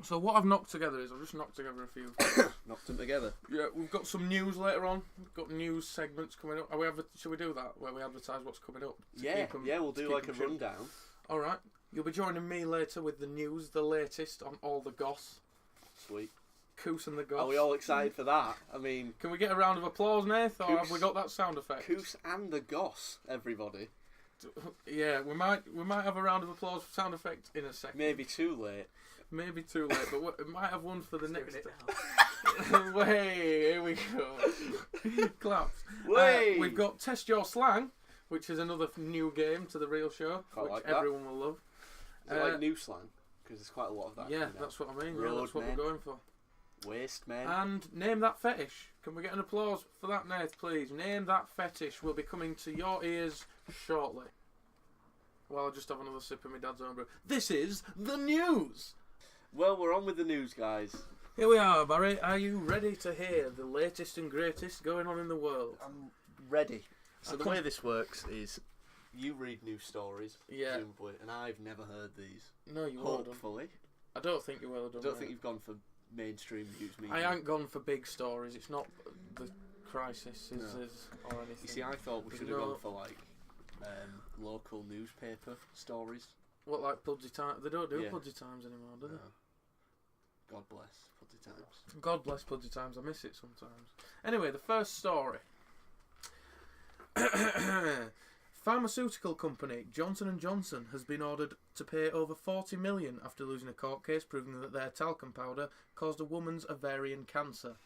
So what I've knocked together is I've just knocked together a few things. Knocked them together. Yeah, we've got some news later on. We've got news segments coming up. Should we do that where we advertise what's coming up? We'll do like a rundown. All right. You'll be joining me later with the news, the latest on all the goss. Sweet. Coos and the goss. Are we all excited for that? I mean, can we get a round of applause, Nath, or have we got that sound effect? Coos and the goss, everybody. Yeah, we might have a round of applause sound effect in a second. Maybe too late. But we might have one for the next. Way, here we go. Claps. We've got Test Your Slang, which is another new game to the real show, which everyone will love. Is it like new slang? Because there's quite a lot of that. Yeah, that's what I mean. Yeah, that's what we're going for. Waste men. And name that fetish. Can we get an applause for that, Nath, please? Name that fetish will be coming to your ears shortly. Well, I'll just have another sip of my dad's own brew. This is the news. Well, we're on with the news, guys. Here we are, Barry. Are you ready to hear the latest and greatest going on in the world? I'm ready. So the way this works is you read news stories, presumably, and I've never heard these. No, you will. Hopefully. I don't think you will have done. I don't think you've gone for mainstream news media. I ain't gone for big stories. It's not the crisis or anything. You see, I thought we should have gone for like local newspaper stories. What, like Pudsey Times? They don't do Pudsey Times anymore, do they? God bless Pudsey Times. God bless Pudsey Times. I miss it sometimes. Anyway, the first story. Pharmaceutical company Johnson & Johnson has been ordered to pay over $40 million after losing a court case proving that their talcum powder caused a woman's ovarian cancer.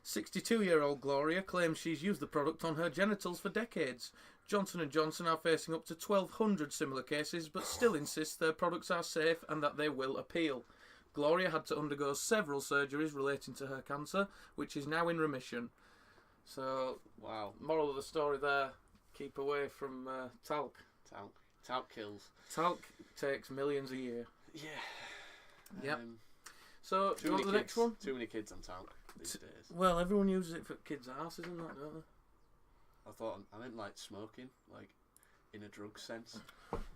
62-year-old Gloria claims she's used the product on her genitals for decades. Johnson & Johnson are facing up to 1,200 similar cases, but still insist their products are safe and that they will appeal. Gloria had to undergo several surgeries relating to her cancer, which is now in remission. So, wow. Moral of the story there, keep away from talc. Talc kills. Talc takes millions a year. Yeah. Yep. So, do you want the next one? Too many kids on talc these days. Well, everyone uses it for kids' asses and that, don't they? I meant like smoking, like in a drug sense.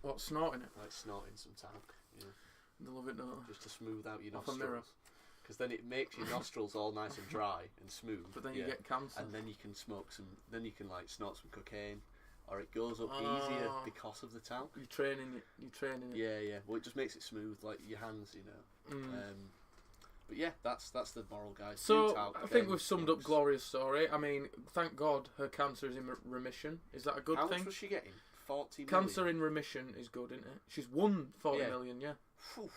What, snorting it? Like snorting some talc, you know. They love it, don't they? Just to smooth out your Off a mirror. nostrils. Because then it makes your nostrils all nice and dry and smooth. But then you get cancer. And then you can like snort some cocaine, or it goes up easier because of the talc. You're training it. Yeah. Well, it just makes it smooth, like your hands, you know. But yeah, that's the moral, guys. So I think we've summed up Gloria's story. I mean, thank God her cancer is in remission. Is that a good thing? How much was she getting? 40 million? Cancer in remission is good, isn't it? She's won 40 million, yeah. Whew.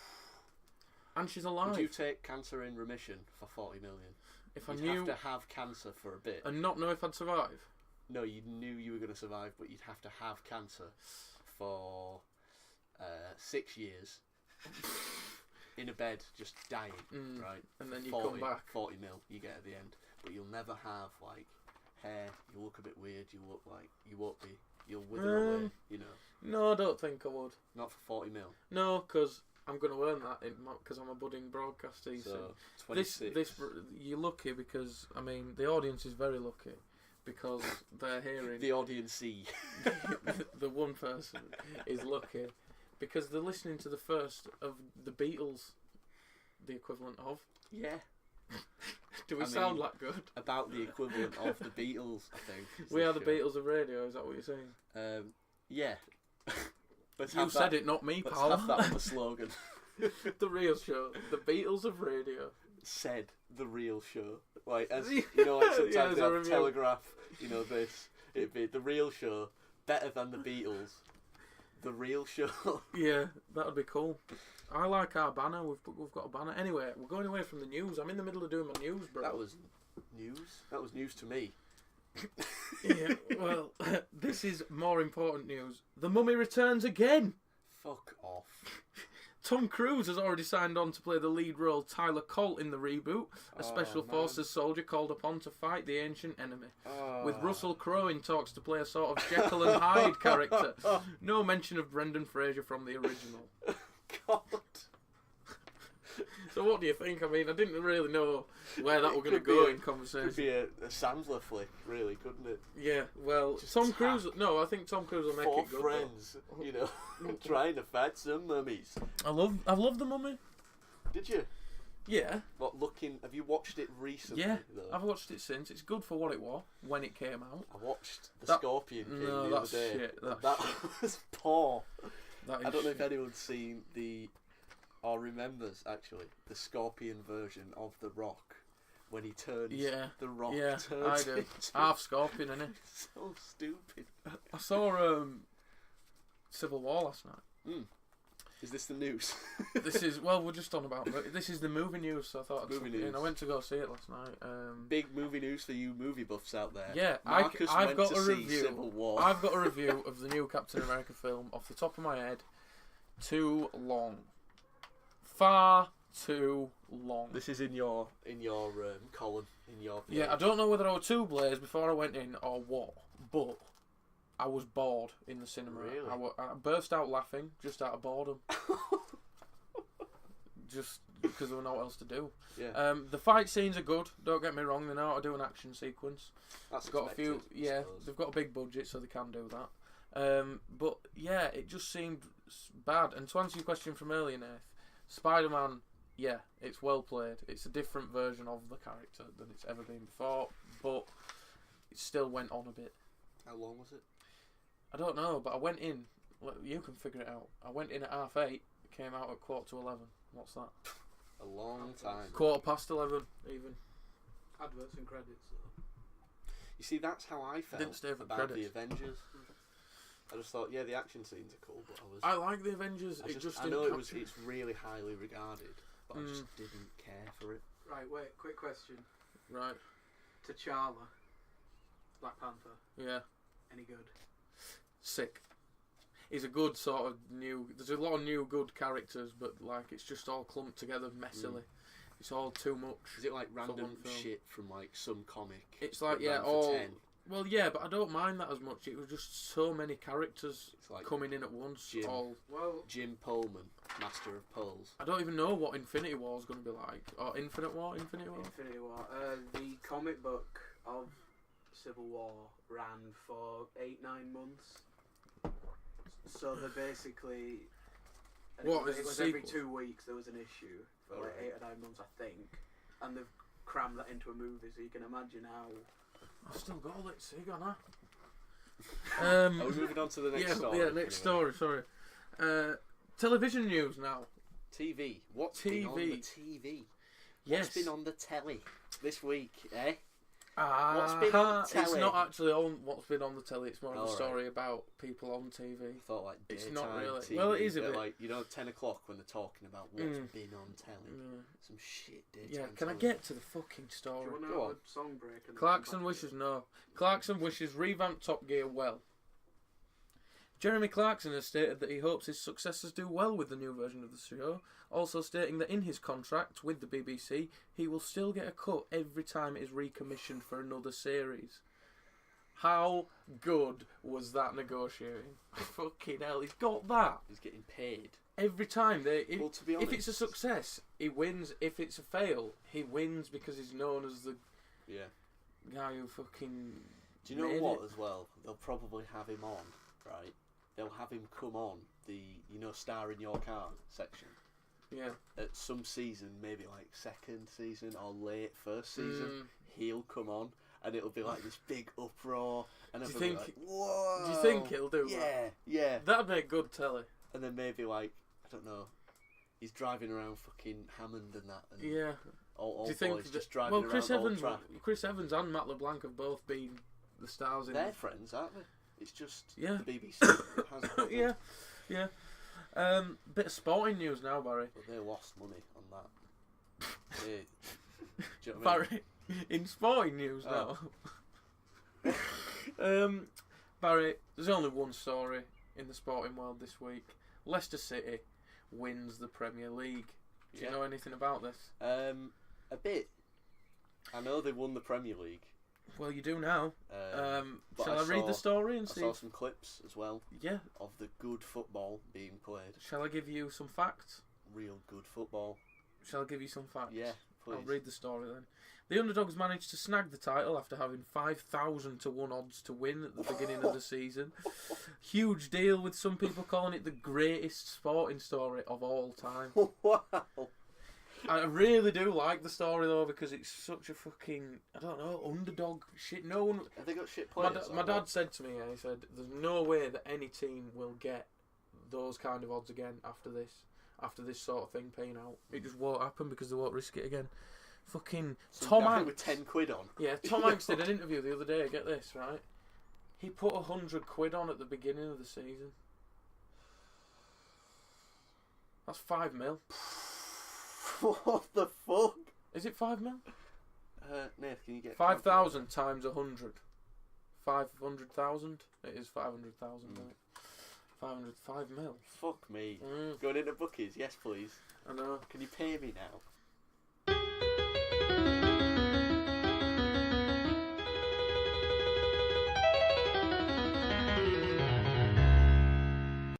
And she's alive. Would you take cancer in remission for 40 million? If you'd I knew... have to have cancer for a bit. And not know if I'd survive? No, you knew you were going to survive, but you'd have to have cancer for 6 years. In a bed, just dying, right? And then you come back. 40 mil you get at the end. But you'll never have, like, hair. You'll look a bit weird. You'll look like... You won't be... You'll wither away, you know. No, I don't think I would. Not for 40 mil? No, because I'm going to earn that because I'm a budding broadcaster. So, 26. You're lucky because, I mean, the audience is very lucky because they're hearing... The audience. The one person is lucky because they're listening to the first of the Beatles, the equivalent of. Yeah. Do we sound like good? About the equivalent of the Beatles, I think. We are the Beatles of radio, is that what you're saying? Yeah. You said it, not me, pal. Let's have that on the slogan. The real show. The Beatles of radio. Said the real show. Like, as you know, like sometimes they have Telegraph, you know, it'd be the real show, better than the Beatles. The real show. Yeah, that would be cool. I like our banner. We've got a banner. Anyway, we're going away from the news. I'm in the middle of doing my news, bro. That was news? That was news to me. Yeah, well, this is more important news. The Mummy returns again. Fuck off. Tom Cruise has already signed on to play the lead role Tyler Colt in the reboot, a Special Forces soldier called upon to fight the ancient enemy. With Russell Crowe in talks to play a sort of Jekyll and Hyde character. No mention of Brendan Fraser from the original. God. So what do you think? I mean, I didn't really know where that were going to go in conversation. Could be a Sandler flick, really, couldn't it? Yeah, well, Just Tom Cruise... No, I think Tom Cruise will make Four it good. friends, you know, trying to fight some mummies. I've loved The Mummy. Did you? Yeah. What, have you watched it recently? Yeah, though? I've watched it since. It's good for what it was when it came out. I watched The Scorpion King the other day. Shit. That was poor. That is I don't know shit. if anyone's seen or remembers actually the Scorpion version of The Rock when he turns. Yeah. The Rock. Yeah, turns I do. into- Half Scorpion, innit? So stupid. I saw Civil War last night. Is this the news? This is we're just on about. This is the movie news. So I thought I'd Movie chuck it in. news. I went to go see it last night. Big movie news for you movie buffs out there. Yeah, Marcus I've went got to a see review. Civil War. I've got a review of the new Captain America film off the top of my head. Too long. Far too long. This is in your column in your page. Yeah, I don't know whether I was too blazed before I went in or what, but I was bored in the cinema. Really? I burst out laughing just out of boredom. Just because there was no else to do. Yeah. The fight scenes are good. Don't get me wrong. They know how to do an action sequence. That's They've got a few. expected, I Yeah, suppose. they've got a big budget, so they can do that. But yeah, it just seemed bad. And to answer your question from earlier, Nath, Spider-Man, yeah, it's well played. It's a different version of the character than it's ever been before, but it still went on a bit. How long was it? I don't know, but I went in. Well, you can figure it out. I went in at 8:30. Came out at 11:15. What's that? A long time. 11:15 even. Adverts and credits. You see, that's how I felt Didn't stay for about credits. the Avengers. I just thought, yeah, the action scenes are cool, but I like the Avengers. I didn't know capture me. it's really highly regarded, but I just didn't care for it. Right, wait, quick question. Right. T'Challa, Black Panther, Yeah. any good? Sick. He's a good sort of new. There's a lot of new good characters, but like it's just all clumped together messily. It's all too much. Is it like for random one film. shit from like some comic? It's like that yeah, ran for all. 10? Well, yeah, but I don't mind that as much. It was just so many characters It's like coming in at once. Jim. All. Well, Jim Pullman, Master of Pearls. I don't even know what Infinity War is going to be like, or Infinity War. Infinity War. The comic book of Civil War ran for 8-9 months. So they basically. and What, it is it was every sequel? 2 weeks there was an issue for like Alright. 8 or 9 months, I think, and they've crammed that into a movie. So you can imagine how. I've still got all it. See, gone Are we moving on to the next story? Yeah, next story. Sorry. Television news now. TV. What's been on the TV. TV? Yes. What's been on the telly this week, eh? What's been on It's telly? not actually on what's been on the telly. It's more of a Alright. story about people on TV. I thought like It's daytime not really. TV, Well, it is a but bit. like 10 o'clock when they're talking about what's been on telly. Yeah. Some shit daytime. Yeah, can I telly. get to the fucking Do story? you want to Go have on. a song break? And Clarkson come back to wishes it? no. Clarkson wishes revamped Top Gear well. Jeremy Clarkson has stated that he hopes his successors do well with the new version of the show, also stating that in his contract with the BBC, he will still get a cut every time it is recommissioned for another series. How good was that negotiating? Fucking hell, he's got that. He's getting paid. Every time Well, to be honest, if it's a success, he wins. If it's a fail, he wins because he's known as the yeah. guy who fucking. Do you know made what? it. As well, they'll probably have him on, right? They'll have him come on the star in your car section Yeah. at some season, maybe like second season or late first season. He'll come on, and it'll be like this big uproar, and Do you everyone will think- be like, "Whoa!" Do you think he'll do Yeah, that? yeah. That'd make good telly. And then maybe like I don't know, he's driving around fucking Hammond and that, and Yeah. all Do you think boys that, just driving well, around Chris Old Evans, Track. Chris Evans and Matt LeBlanc have both been the stars in. They're friends, aren't they? It's just Yeah. the BBC that has a problem. Yeah, yeah. Bit of sporting news now, Barry. But they lost money on that. They, do you know what I mean? Barry, in sporting news Oh. now. Barry, there's only one story in the sporting world this week. Leicester City wins the Premier League. Do you Yeah. know anything about this? A bit. I know they won the Premier League. Well, you do now. But Shall I read the story and I see? saw some clips as well Yeah. of the good football being played. Shall I give you some facts? Real good football. Shall I give you some facts? Yeah, please. I'll read the story then. The underdogs managed to snag the title after having 5,000 to 1 odds to win at the beginning of the season. Huge deal, with some people calling it the greatest sporting story of all time. Wow. I really do like the story though because it's such a fucking underdog shit. No one. Have they got shit players? My dad said to me, he said, "There's no way that any team will get those kind of odds again after this sort of thing paying out. It just won't happen because they won't risk it again." Fucking Tom Hanks with 10 quid on. Yeah, Tom Hanks did an interview the other day. Get this right. He put 100 quid on at the beginning of the season. That's 5 mil. What the fuck? Is it 5 mil? Nath, can you get 5,000 times 100. 500,000. It is 500,000. Right? 5 mil. Fuck me. Going into bookies, yes please. I know. Can you pay me now?